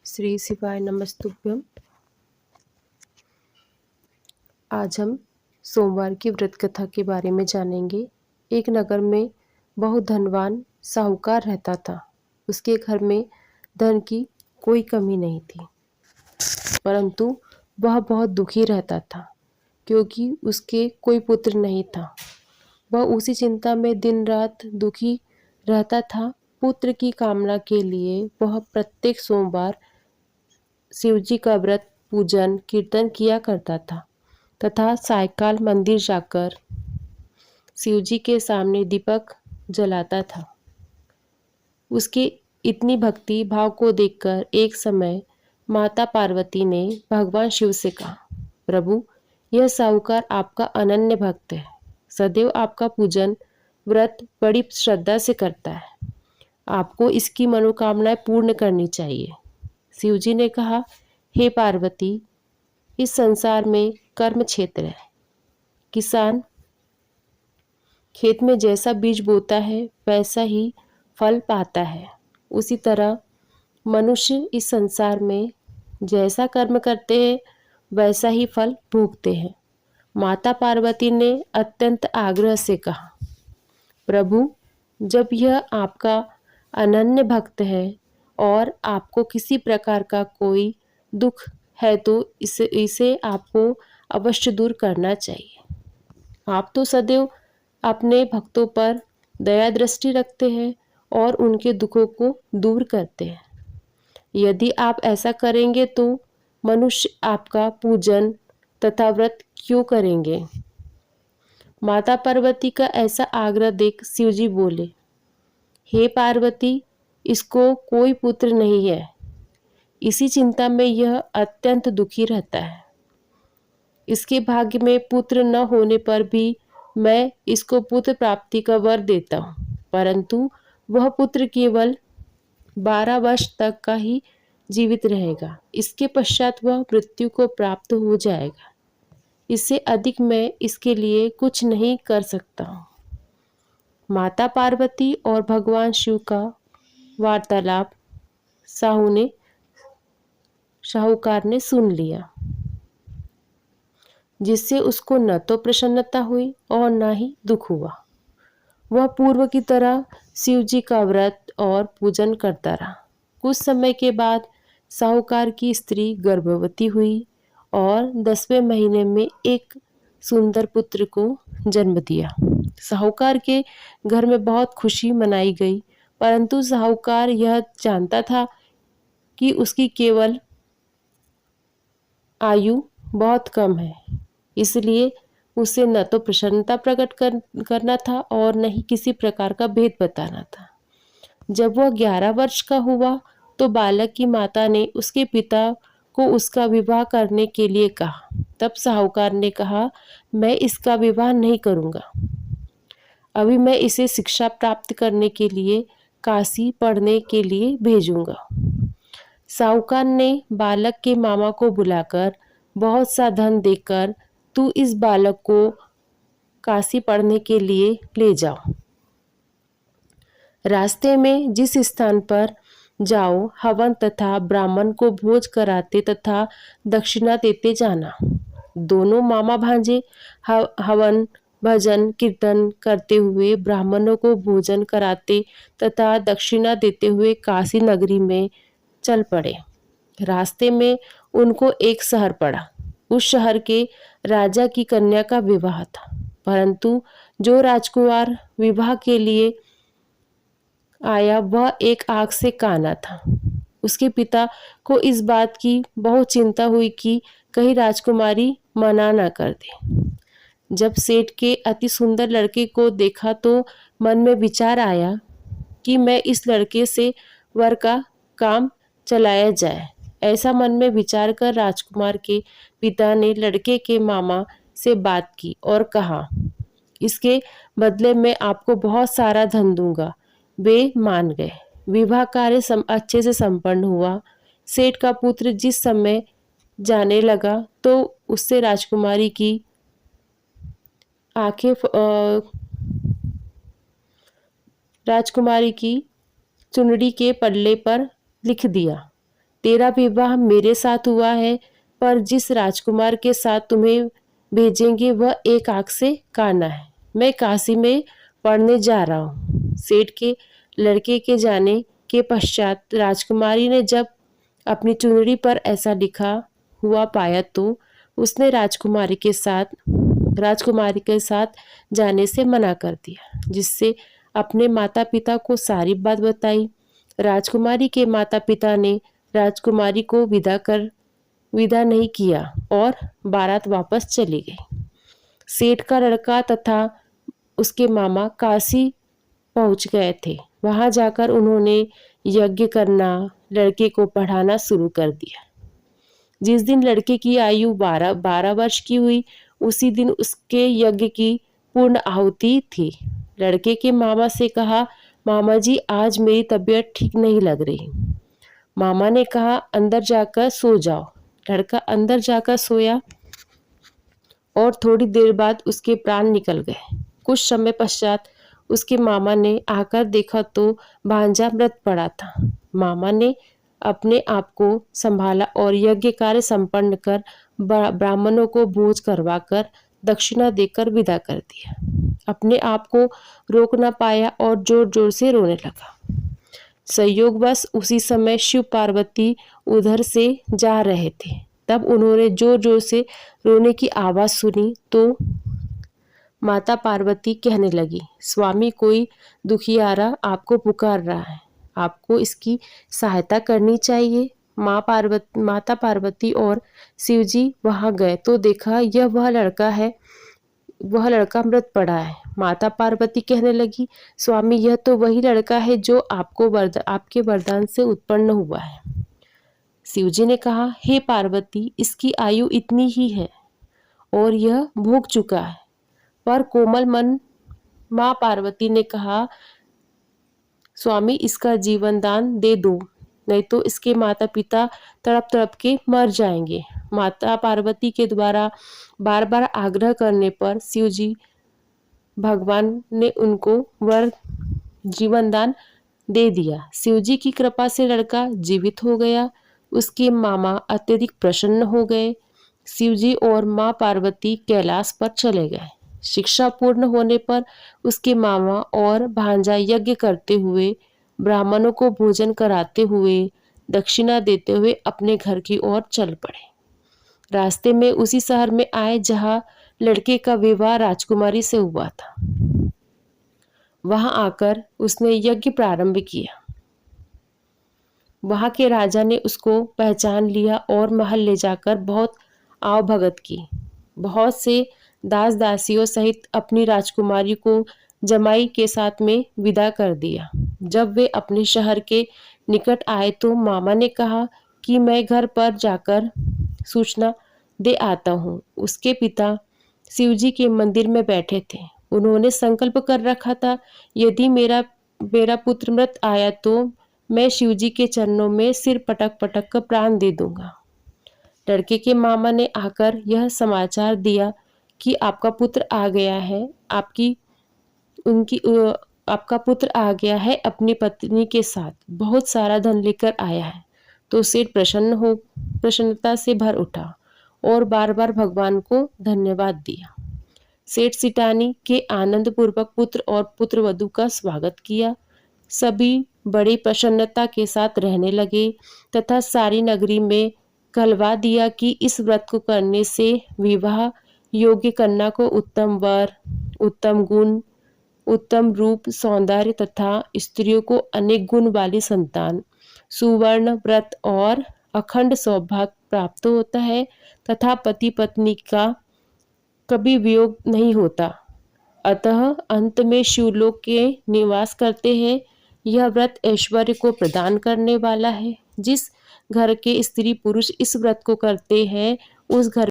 श्री शिवाय नमस्तुभ्यम। आज हम सोमवार की व्रत कथा के बारे में जानेंगे। एक नगर में बहुत धनवान साहूकार रहता था। उसके घर में धन की कोई कमी नहीं थी, परंतु वह बहुत दुखी रहता था क्योंकि उसके कोई पुत्र नहीं था। वह उसी चिंता में दिन रात दुखी रहता था। पुत्र की कामना के लिए वह प्रत्येक सोमवार शिवजी का व्रत, पूजन, कीर्तन किया करता था तथा सायंकाल मंदिर जाकर शिवजी के सामने दीपक जलाता था। उसकी इतनी भक्ति भाव को देखकर एक समय माता पार्वती ने भगवान शिव से कहा, प्रभु, यह साहूकार आपका अनन्य भक्त है, सदैव आपका पूजन व्रत बड़ी श्रद्धा से करता है। आपको इसकी मनोकामनाएं पूर्ण करनी चाहिए। शिवजी ने कहा, हे पार्वती, इस संसार में कर्म क्षेत्र है। किसान खेत में जैसा बीज बोता है वैसा ही फल पाता है। उसी तरह मनुष्य इस संसार में जैसा कर्म करते हैं वैसा ही फल भोगते हैं। माता पार्वती ने अत्यंत आग्रह से कहा, प्रभु, जब यह आपका अनन्य भक्त है और आपको किसी प्रकार का कोई दुख है तो इसे आपको अवश्य दूर करना चाहिए। आप तो सदैव अपने भक्तों पर दया दृष्टि रखते हैं और उनके दुखों को दूर करते हैं। यदि आप ऐसा करेंगे तो मनुष्य आपका पूजन तथा व्रत क्यों करेंगे? माता पार्वती का ऐसा आग्रह देख शिवजी बोले, हे पार्वती, इसको कोई पुत्र नहीं है। इसी चिंता में यह अत्यंत दुखी रहता है। इसके भाग्य में पुत्र न होने पर भी मैं इसको पुत्र प्राप्ति का वर देता हूँ, परंतु वह पुत्र केवल 12 वर्ष तक का ही जीवित रहेगा। इसके पश्चात वह मृत्यु को प्राप्त हो जाएगा। इससे अधिक मैं इसके लिए कुछ नहीं कर सकता हूँ। माता पार्वती और भगवान शिव का वार्तालाप साहूकार ने सुन लिया, जिससे उसको न तो प्रसन्नता हुई और न ही दुख हुआ। वह पूर्व की तरह शिवजी का व्रत और पूजन करता रहा। कुछ समय के बाद साहूकार की स्त्री गर्भवती हुई और 10वें महीने में एक सुंदर पुत्र को जन्म दिया। साहूकार के घर में बहुत खुशी मनाई गई, परंतु साहूकार यह जानता था कि उसकी केवल आयु बहुत कम है, इसलिए उसे न तो प्रसन्नता प्रकट करना था और न ही किसी प्रकार का भेद बताना था। जब वह 11 वर्ष का हुआ तो बालक की माता ने उसके पिता को उसका विवाह करने के लिए कहा। तब साहूकार ने कहा, मैं इसका विवाह नहीं करूँगा। अभी मैं इसे शिक्षा प्राप्त करने के लिए काशी पढ़ने के लिए भेजूँगा। साहूकार ने बालक के मामा को बुलाकर बहुत सा धन देकर, तू इस बालक को काशी पढ़ने के लिए ले जाओ। रास्ते में जिस स्थान पर जाओ, हवन तथा ब्राह्मण को भोज कराते तथा दक्षिणा देते जाना। दोनों मामा भांजे हवन, भजन, कीर्तन करते हुए ब्राह्मणों को भोजन कराते तथा दक्षिणा देते हुए काशी नगरी में चल पड़े। रास्ते में उनको एक शहर पड़ा। उस शहर के राजा की कन्या का विवाह था, परंतु जो राजकुमार विवाह के लिए आया वह एक आंख से काना था। उसके पिता को इस बात की बहुत चिंता हुई कि कहीं राजकुमारी मना न कर दे। जब सेठ के अति सुंदर लड़के को देखा तो मन में विचार आया कि मैं इस लड़के से वर का काम चलाया जाए। ऐसा मन में विचार कर राजकुमार के पिता ने लड़के के मामा से बात की और कहा, इसके बदले में आपको बहुत सारा धन दूंगा। वे मान गए। विवाह कार्य अच्छे से संपन्न हुआ। सेठ का पुत्र जिस समय जाने लगा तो उससे राजकुमारी की आंखें राजकुमारी की चुनरी के पल्ले पर लिख दिया, तेरा विवाह मेरे साथ हुआ है, पर जिस राजकुमार के साथ तुम्हें भेजेंगे वह एक आंख से काना है। मैं काशी में पढ़ने जा रहा हूँ। सेठ के लड़के के जाने के पश्चात राजकुमारी ने जब अपनी चुनरी पर ऐसा लिखा हुआ पाया तो उसने राजकुमारी के साथ जाने से मना कर दिया, जिससे अपने माता पिता को सारी बात बताई। राजकुमारी के माता पिता ने राजकुमारी को विदा नहीं किया और बारात वापस चली गई। सेठ का लड़का तथा उसके मामा काशी पहुंच गए थे। वहां जाकर उन्होंने यज्ञ करना, लड़के को पढ़ाना शुरू कर दिया। जिस दिन लड़के की आयु 12 वर्ष की हुई, उसी दिन उसके यज्ञ की पूर्ण आहुति थी। लड़के के मामा से कहा, मामा जी आज मेरी तबीयत ठीक नहीं लग रही। मामा ने कहा, अंदर जाकर सो जाओ। लड़का अंदर जाकर सोया और थोड़ी देर बाद उसके प्राण निकल गए। कुछ समय पश्चात उसके मामा ने आकर देखा तो भांजा मृत पड़ा था। मामा ने अपने आप को संभाला और यज्ञ कार्य संपन्न कर ब्राह्मणों को भोज करवाकर दक्षिणा देकर विदा कर दिया। अपने आप को रोक न पाया और जोर जोर से रोने लगा। संयोगवश उसी समय शिव पार्वती उधर से जा रहे थे। तब उन्होंने जोर जोर से रोने की आवाज़ सुनी तो माता पार्वती कहने लगी, स्वामी कोई दुखियारा आपको पुकार रहा है, आपको इसकी सहायता करनी चाहिए। माता पार्वती और शिवजी वहां गए तो देखा यह वह लड़का मृत पड़ा है। माता पार्वती कहने लगी, स्वामी यह तो वही लड़का है जो आपके वरदान से उत्पन्न हुआ है। शिवजी ने कहा, हे पार्वती इसकी आयु इतनी ही है और यह भोग चुका है। पर कोमल मन माँ पार्वती ने कहा, स्वामी इसका जीवन दान दे दो, नहीं तो इसके माता पिता तड़प तड़प के मर जाएंगे। माता पार्वती के द्वारा बार बार आग्रह करने पर शिवजी भगवान ने उनको जीवन दान दे दिया। शिवजी की कृपा से लड़का जीवित हो गया। उसके मामा अत्यधिक प्रसन्न हो गए। शिवजी और माँ पार्वती कैलाश पर चले गए। शिक्षा पूर्ण होने पर उसके मामा और भांजा यज्ञ करते हुए, ब्राह्मणों को भोजन कराते हुए, दक्षिणा देते हुए अपने घर की ओर चल पड़े। रास्ते में उसी शहर में आए जहां लड़के का विवाह राजकुमारी से हुआ था। वहां आकर उसने यज्ञ प्रारंभ किया। वहां के राजा ने उसको पहचान लिया और महल ले जाकर बहुत आवभगत की। बहुत से दास दासियों सहित अपनी राजकुमारी को जमाई के साथ में विदा कर दिया। जब वे अपने शहर के निकट आए तो मामा ने कहा कि मैं घर पर जाकर सूचना दे आता हूँ। उसके पिता शिवजी के मंदिर में बैठे थे। उन्होंने संकल्प कर रखा था, यदि मेरा पुत्र मृत आया तो मैं शिवजी के चरणों में सिर पटक पटक कर प्राण दे दूंगा। लड़के के मामा ने आकर यह समाचार दिया कि आपका पुत्र आ गया है, आपका पुत्र आ गया है, अपनी पत्नी के साथ बहुत सारा धन लेकर आया है। तो सेठ प्रसन्नता से भर उठा और बार बार भगवान को धन्यवाद दिया। सेठ सिटानी के आनंद पूर्वक पुत्र और पुत्रवधू का स्वागत किया। सभी बड़ी प्रसन्नता के साथ रहने लगे तथा सारी नगरी में कहलवा दिया कि इस व्रत को करने से विवाह योग्य कन्या को उत्तम वर, उत्तम गुण, उत्तम रूप, सौंदर्य तथा स्त्रियों को अनेक गुण वाली संतान, सुवर्ण व्रत और अखंड सौभाग्य प्राप्त होता है तथा पति पत्नी का कभी वियोग नहीं होता। अतः अंत में शिवलोक के निवास करते हैं। यह व्रत ऐश्वर्य को प्रदान करने वाला है। जिस घर के स्त्री पुरुष इस व्रत को करते हैं उस घर